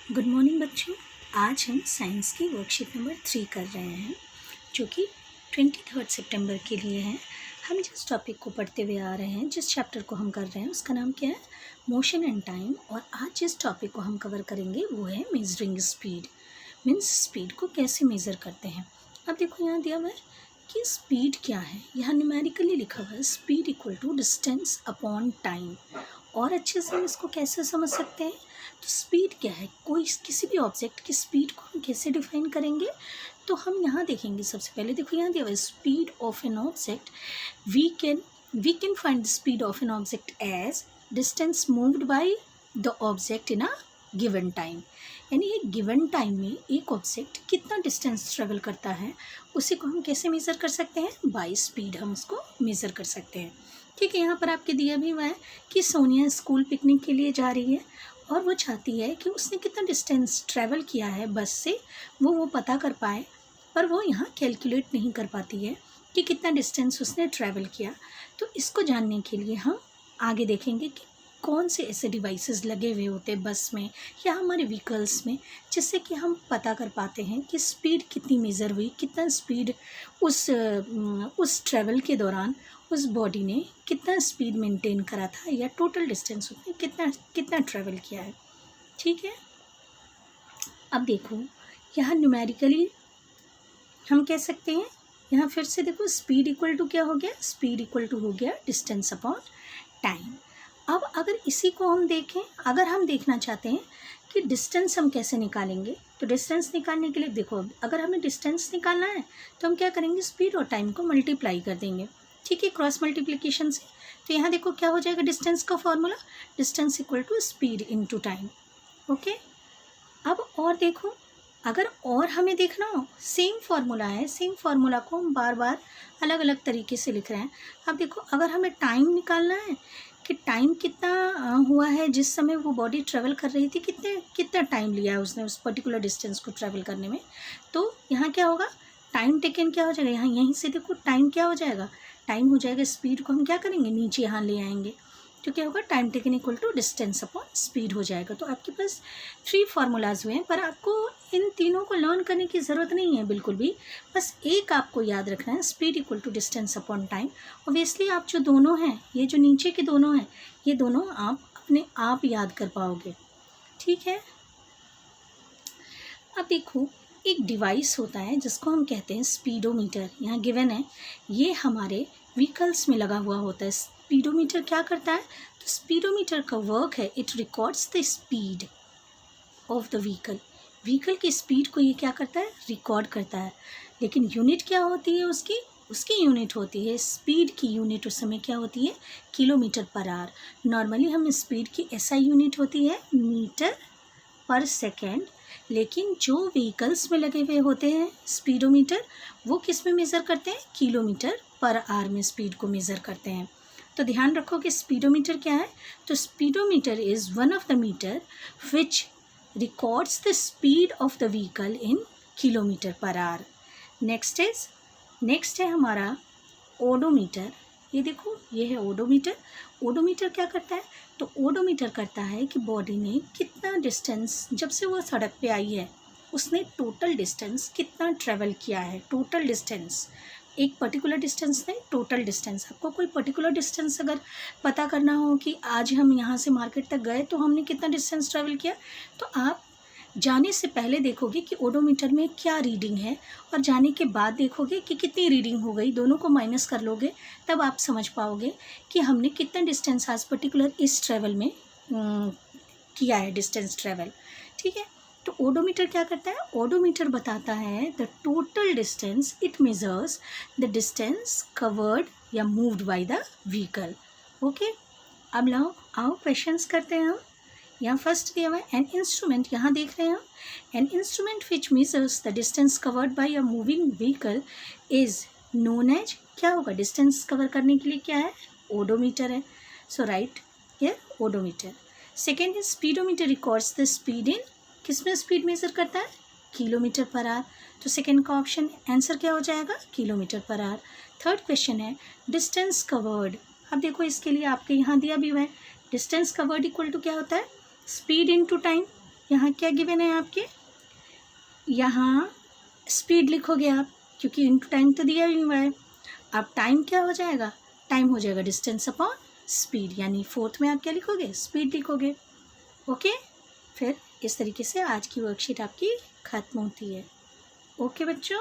Good morning बच्चों। आज हम साइंस की वर्कशीट नंबर 3 कर रहे हैं जो कि 23 सितंबर के लिए है। हम जिस टॉपिक को पढ़ते हुए आ रहे हैं, जिस चैप्टर को हम कर रहे हैं उसका नाम क्या है? Motion and time. और आज जिस टॉपिक को हम कवर करेंगे वो है मेजरिंग स्पीड। मीन्स स्पीड को कैसे मेज़र करते हैं। अब देखो यहाँ दिया हुआ है कि स्पीड क्या है। यहाँ न्यूमेरिकली लिखा हुआ है speed equal to distance upon time. और अच्छे से हम इसको कैसे समझ सकते हैं? तो स्पीड क्या है, कोई किसी भी ऑब्जेक्ट की स्पीड को हम कैसे डिफाइन करेंगे? तो हम यहाँ देखेंगे। सबसे पहले देखो यहाँ दिया हुआ है speed of an object. We can find the speed of an object as distance moved by the object in a given time. यानी एक गिवन टाइम में एक ऑब्जेक्ट कितना डिस्टेंस ट्रेवल करता है उसी को हम कैसे मेज़र कर सकते हैं? बाय स्पीड हम उसको मेज़र कर सकते हैं। ठीक है, यहाँ पर आपके दिया भी हुआ है कि सोनिया स्कूल पिकनिक के लिए जा रही है और वो चाहती है कि उसने कितना डिस्टेंस ट्रैवल किया है बस से, वो पता कर पाए, पर वो यहाँ कैलकुलेट नहीं कर पाती है कि कितना डिस्टेंस उसने ट्रैवल किया। तो इसको जानने के लिए हम आगे देखेंगे कि कौन से ऐसे डिवाइसेस लगे हुए होते हैं बस में या हमारे व्हीकल्स में, जिससे कि हम पता कर पाते हैं कि स्पीड कितनी मेज़र हुई, कितना स्पीड उस ट्रैवल के दौरान उस बॉडी ने कितना स्पीड मेंटेन करा था या टोटल डिस्टेंस उसने कितना ट्रैवल किया है। ठीक है, अब देखो यहाँ न्यूमेरिकली हम कह सकते हैं, यहाँ फिर से देखो स्पीड इक्वल टू क्या हो गया? स्पीड इक्वल टू हो गया डिस्टेंस अपॉन टाइम। अब अगर इसी को हम देखें, अगर हम देखना चाहते हैं कि डिस्टेंस हम कैसे निकालेंगे, तो डिस्टेंस निकालने के लिए देखो, अगर हमें डिस्टेंस निकालना है तो हम क्या करेंगे? स्पीड और टाइम को मल्टीप्लाई कर देंगे। ठीक है, क्रॉस मल्टीप्लिकेशन से। तो यहाँ देखो क्या हो जाएगा डिस्टेंस का formula, distance equal to speed into time. Okay, अब और देखो, अगर और हमें देखना हो, सेम फार्मूला है, सेम फार्मूला को हम बार बार अलग अलग तरीके से लिख रहे हैं। अब देखो, अगर हमें टाइम निकालना है कि टाइम कितना हुआ है जिस समय वो बॉडी ट्रेवल कर रही थी, कितना टाइम लिया है उसने उस पर्टिकुलर डिस्टेंस को ट्रेवल करने में, तो यहाँ क्या होगा? टाइम टेकन क्या हो जाएगा? यहाँ यहीं से देखो टाइम क्या हो जाएगा? टाइम हो जाएगा, स्पीड को हम क्या करेंगे? नीचे यहाँ ले आएंगे, तो क्या होगा? Time taken equal to distance upon speed हो जाएगा। तो आपके पास 3 फार्मूलाज हुए हैं, पर आपको इन तीनों को लर्न करने की ज़रूरत नहीं है बिल्कुल भी। बस एक आपको याद रखना है, speed equal to distance upon time. Obviously आप जो दोनों हैं, ये जो नीचे के दोनों हैं, ये दोनों आप अपने आप याद कर पाओगे। ठीक है, अब देखो एक डिवाइस होता है जिसको हम कहते हैं स्पीडोमीटर। यहाँ गिवन है, ये हमारे व्हीकल्स में लगा हुआ होता है। स्पीडोमीटर क्या करता है? तो स्पीडोमीटर का वर्क है, it records the speed of the vehicle की स्पीड को ये क्या करता है? रिकॉर्ड करता है। लेकिन यूनिट क्या होती है उसकी यूनिट होती है, स्पीड की यूनिट उस समय क्या होती है? Kilometre per our. नॉर्मली हम स्पीड की SI यूनिट होती है मीटर पर सेकेंड, लेकिन जो व्हीकल्स में लगे हुए होते हैं स्पीडोमीटर, वो किस में मेज़र करते हैं? किलोमीटर पर आवर में स्पीड को मेज़र करते हैं। तो ध्यान रखो कि स्पीडोमीटर क्या है? तो speedometer is one of the meter which records the speed of the vehicle in kilometre per hour. Next है हमारा ओडोमीटर। ये देखो, ये है ओडोमीटर। ओडोमीटर क्या करता है? तो ओडोमीटर करता है कि बॉडी ने कितना डिस्टेंस, जब से वो सड़क पे आई है उसने टोटल डिस्टेंस कितना ट्रेवल किया है। टोटल डिस्टेंस, एक पर्टिकुलर डिस्टेंस नहीं, टोटल डिस्टेंस। आपको कोई पर्टिकुलर डिस्टेंस अगर पता करना हो कि आज हम यहाँ से मार्केट तक गए तो हमने कितना डिस्टेंस ट्रेवल किया, तो आप जाने से पहले देखोगे कि ओडोमीटर में क्या रीडिंग है, और जाने के बाद देखोगे कि कितनी रीडिंग हो गई, दोनों को माइनस कर लोगे, तब आप समझ पाओगे कि हमने कितना डिस्टेंस आज पर्टिकुलर इस ट्रैवल में किया है, डिस्टेंस ट्रैवल। ठीक है, तो ओडोमीटर क्या करता है? ओडोमीटर बताता है the total distance, it measures the distance covered या moved by the vehicle. Okay, अब लाओ आओ क्वेश्चंस करते हैं हम। यहाँ फर्स्ट दिया हुआ है एन इंस्ट्रूमेंट, यहाँ देख रहे हैं हम, an instrument which measures the distance covered by a moving vehicle is known as, क्या होगा? डिस्टेंस कवर करने के लिए क्या है? ओडोमीटर है। So right here odometer. Second is speedometer records the speed in, किस में स्पीड मेजर करता है? Kilometre per our. तो सेकेंड का ऑप्शन आंसर क्या हो जाएगा? Kilometre per our. Third question है डिस्टेंस कवर्ड। अब देखो इसके लिए आपके यहाँ दिया भी हुआ है, डिस्टेंस कवर्ड इक्वल टू क्या होता है? Speed into time. यहाँ क्या गिवन है आपके, यहाँ स्पीड लिखोगे आप, क्योंकि इनटू टाइम तो दिया ही हुआ है। अब टाइम क्या हो जाएगा, टाइम हो जाएगा डिस्टेंस अपॉन स्पीड, यानी फोर्थ में आप क्या लिखोगे, स्पीड लिखोगे। ओके, फिर इस तरीके से आज की वर्कशीट आपकी ख़त्म होती है। ओके बच्चों।